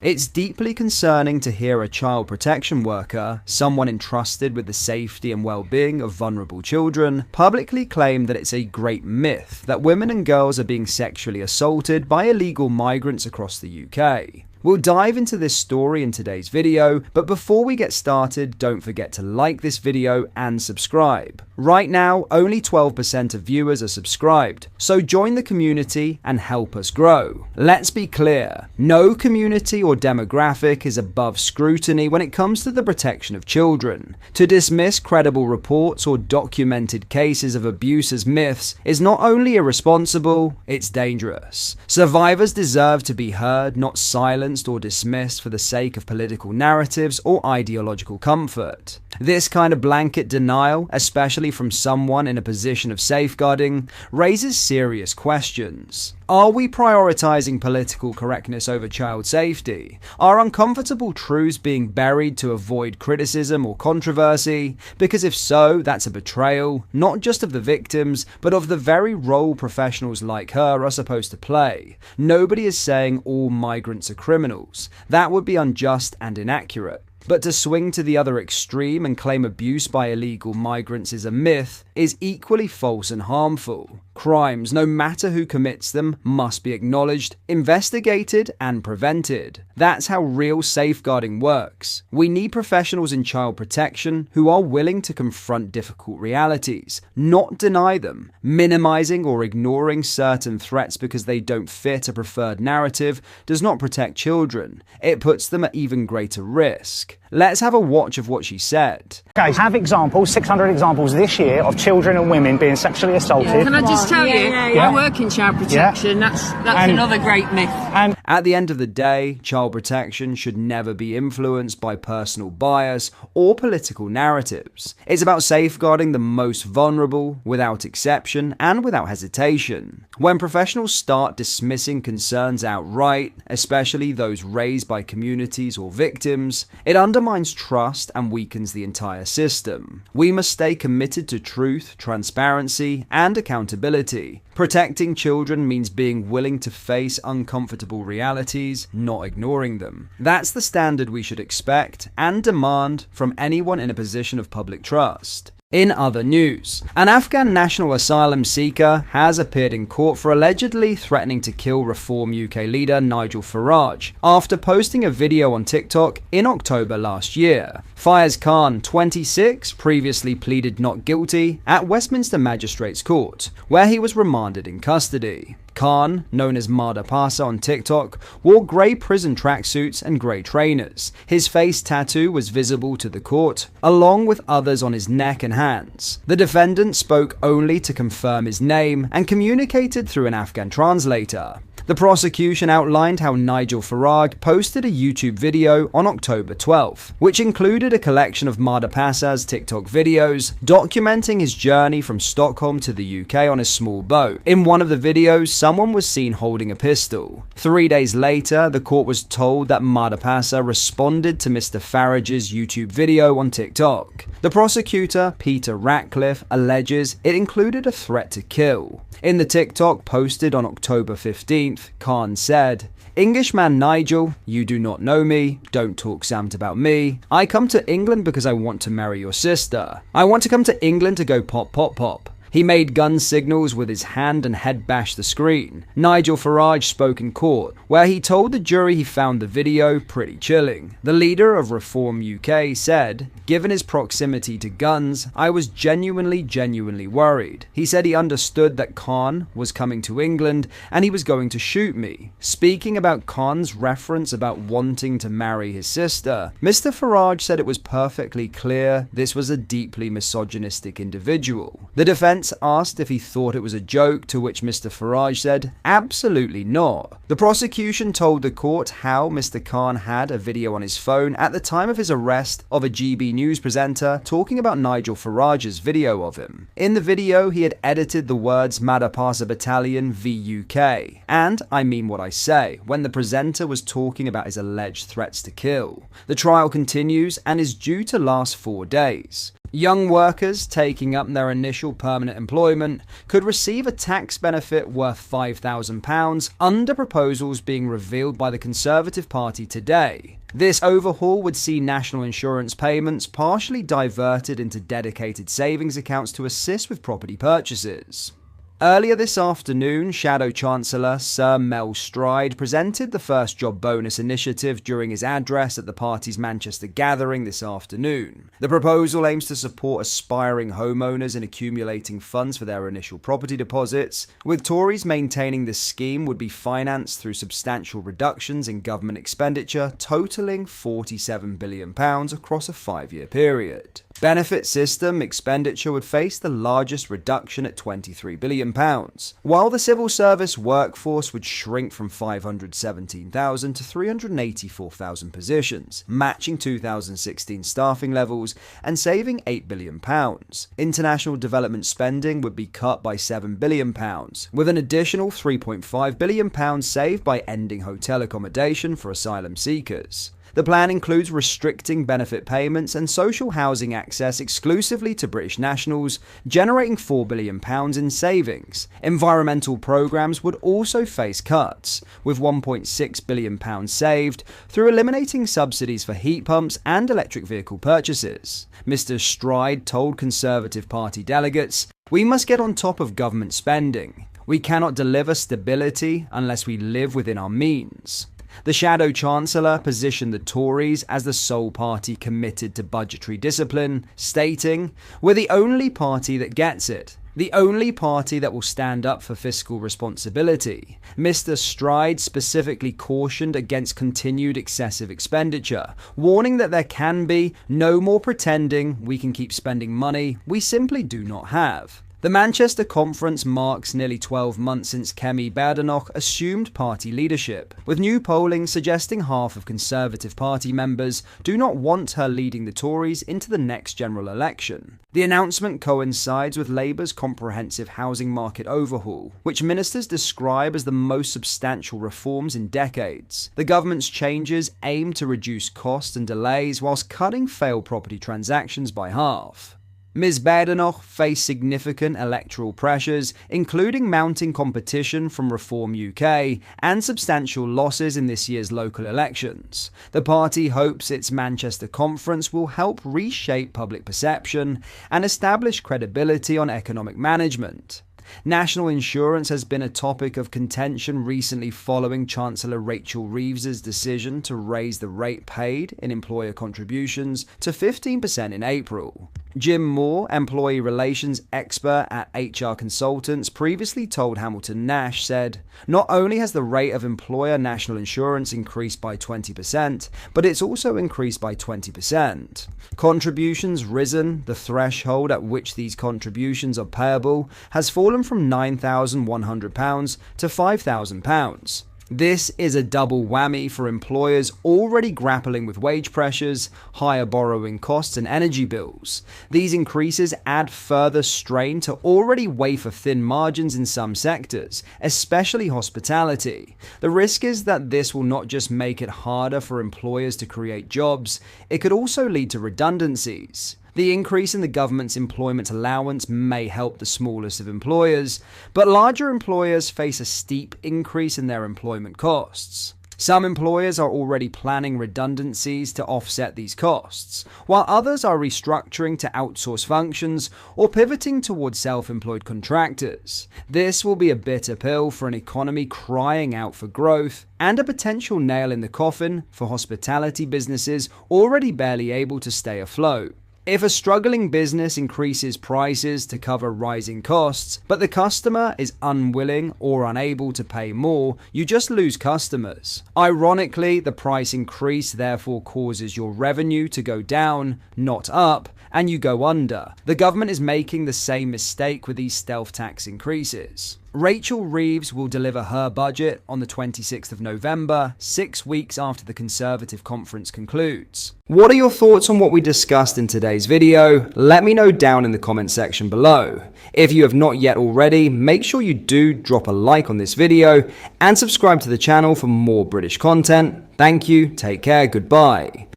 It's deeply concerning to hear a child protection worker, someone entrusted with the safety and well-being of vulnerable children, publicly claim that it's a great myth that women and girls are being sexually assaulted by illegal migrants across the UK. We'll dive into this story in today's video, but before we get started, don't forget to like this video and subscribe. Right now, only 12% of viewers are subscribed, so join the community and help us grow. Let's be clear, no community or demographic is above scrutiny when it comes to the protection of children. To dismiss credible reports or documented cases of abuse as myths is not only irresponsible, it's dangerous. Survivors deserve to be heard, not silenced or dismissed for the sake of political narratives or ideological comfort. This kind of blanket denial, especially from someone in a position of safeguarding, raises serious questions. Are we prioritizing political correctness over child safety? Are uncomfortable truths being buried to avoid criticism or controversy? Because if so, that's a betrayal, not just of the victims, but of the very role professionals like her are supposed to play. Nobody is saying all migrants are criminals. That would be unjust and inaccurate. But to swing to the other extreme and claim abuse by illegal migrants is a myth is equally false and harmful. Crimes, no matter who commits them, must be acknowledged, investigated, and prevented. That's how real safeguarding works. We need professionals in child protection who are willing to confront difficult realities, not deny them. Minimizing or ignoring certain threats because they don't fit a preferred narrative does not protect children. It puts them at even greater risk. Let's have a watch of what she said. Okay, have examples, 600 examples this year of children and women being sexually assaulted. Can I just tell you, I work in child protection, that's another great myth. And at the end of the day, child protection should never be influenced by personal bias or political narratives. It's about safeguarding the most vulnerable, without exception and without hesitation. When professionals start dismissing concerns outright, especially those raised by communities or victims, it undermines trust and weakens the entire system. We must stay committed to truth, transparency, and accountability. Protecting children means being willing to face uncomfortable realities, not ignoring them. That's the standard we should expect and demand from anyone in a position of public trust. In other news, an Afghan national asylum seeker has appeared in court for allegedly threatening to kill Reform UK leader Nigel Farage after posting a video on TikTok in October last year. Fayez Khan, 26, previously pleaded not guilty at Westminster Magistrates Court, where he was remanded in custody. Khan, known as Marda Pasa on TikTok, wore grey prison tracksuits and grey trainers. His face tattoo was visible to the court, along with others on his neck and hands. The defendant spoke only to confirm his name and communicated through an Afghan translator. The prosecution outlined how Nigel Farage posted a YouTube video on October 12th, which included a collection of Marda Pasa's TikTok videos documenting his journey from Stockholm to the UK on a small boat. In one of the videos, someone was seen holding a pistol. 3 days later, the court was told that Marda Pasa responded to Mr. Farage's YouTube video on TikTok. The prosecutor, Peter Ratcliffe, alleges it included a threat to kill. In the TikTok posted on October 15th, Khan said, "Englishman Nigel, you do not know me, don't talk Samt about me. I come to England because I want to marry your sister. I want to come to England to go pop pop pop." He made gun signals with his hand and head bashed the screen. Nigel Farage spoke in court, where he told the jury he found the video pretty chilling. The leader of Reform UK said, "Given his proximity to guns, I was genuinely worried. He said he understood that Khan was coming to England and he was going to shoot me." Speaking about Khan's reference about wanting to marry his sister, Mr. Farage said it was perfectly clear this was a deeply misogynistic individual. The defense asked if he thought it was a joke, to which Mr. Farage said, "Absolutely not." The prosecution told the court how Mr. Khan had a video on his phone at the time of his arrest of a GB News presenter talking about Nigel Farage's video of him. In the video, he had edited the words Marda Pasa Battalion VUK, and I mean what I say, when the presenter was talking about his alleged threats to kill. The trial continues and is due to last 4 days. Young workers taking up their initial permanent employment could receive a tax benefit worth £5,000 under proposals being revealed by the Conservative Party today. This overhaul would see national insurance payments partially diverted into dedicated savings accounts to assist with property purchases. Earlier this afternoon, Shadow Chancellor Sir Mel Stride presented the first job bonus initiative during his address at the party's Manchester gathering this afternoon. The proposal aims to support aspiring homeowners in accumulating funds for their initial property deposits, with Tories maintaining the scheme would be financed through substantial reductions in government expenditure totalling £47 billion across a 5-year period. Benefit system expenditure would face the largest reduction at £23 billion, while the civil service workforce would shrink from 517,000 to 384,000 positions, matching 2016 staffing levels and saving £8 billion. International development spending would be cut by £7 billion, with an additional £3.5 billion saved by ending hotel accommodation for asylum seekers. The plan includes restricting benefit payments and social housing access exclusively to British nationals, generating £4 billion in savings. Environmental programmes would also face cuts, with £1.6 billion saved through eliminating subsidies for heat pumps and electric vehicle purchases. Mr. Stride told Conservative Party delegates, "We must get on top of government spending. We cannot deliver stability unless we live within our means." The Shadow Chancellor positioned the Tories as the sole party committed to budgetary discipline, stating, "We're the only party that gets it. The only party that will stand up for fiscal responsibility." Mr. Stride specifically cautioned against continued excessive expenditure, warning that there can be no more pretending we can keep spending money we simply do not have. The Manchester Conference marks nearly 12 months since Kemi Badenoch assumed party leadership, with new polling suggesting half of Conservative Party members do not want her leading the Tories into the next general election. The announcement coincides with Labour's comprehensive housing market overhaul, which ministers describe as the most substantial reforms in decades. The government's changes aim to reduce costs and delays whilst cutting failed property transactions by half. Ms. Badenoch faced significant electoral pressures, including mounting competition from Reform UK and substantial losses in this year's local elections. The party hopes its Manchester conference will help reshape public perception and establish credibility on economic management. National insurance has been a topic of contention recently following Chancellor Rachel Reeves's decision to raise the rate paid in employer contributions to 15% in April. Jim Moore, employee relations expert at HR Consultants, previously told Hamilton Nash, said, "Not only has the rate of employer national insurance increased by 20%, but it's also increased by 20%. Contributions risen, the threshold at which these contributions are payable has fallen from £9,100 to £5,000. This is a double whammy for employers already grappling with wage pressures, higher borrowing costs and energy bills. These increases add further strain to already wafer-thin margins in some sectors, especially hospitality. The risk is that this will not just make it harder for employers to create jobs, it could also lead to redundancies. The increase in the government's employment allowance may help the smallest of employers, but larger employers face a steep increase in their employment costs. Some employers are already planning redundancies to offset these costs, while others are restructuring to outsource functions or pivoting towards self-employed contractors. This will be a bitter pill for an economy crying out for growth and a potential nail in the coffin for hospitality businesses already barely able to stay afloat. If a struggling business increases prices to cover rising costs, but the customer is unwilling or unable to pay more, you just lose customers. Ironically, the price increase therefore causes your revenue to go down, not up, and you go under. The government is making the same mistake with these stealth tax increases. Rachel Reeves will deliver her budget on the 26th of November, 6 weeks after the Conservative conference concludes. What are your thoughts on what we discussed in today's video? Let me know down in the comment section below. If you have not yet already, make sure you do drop a like on this video and subscribe to the channel for more British content. Thank you, take care, goodbye.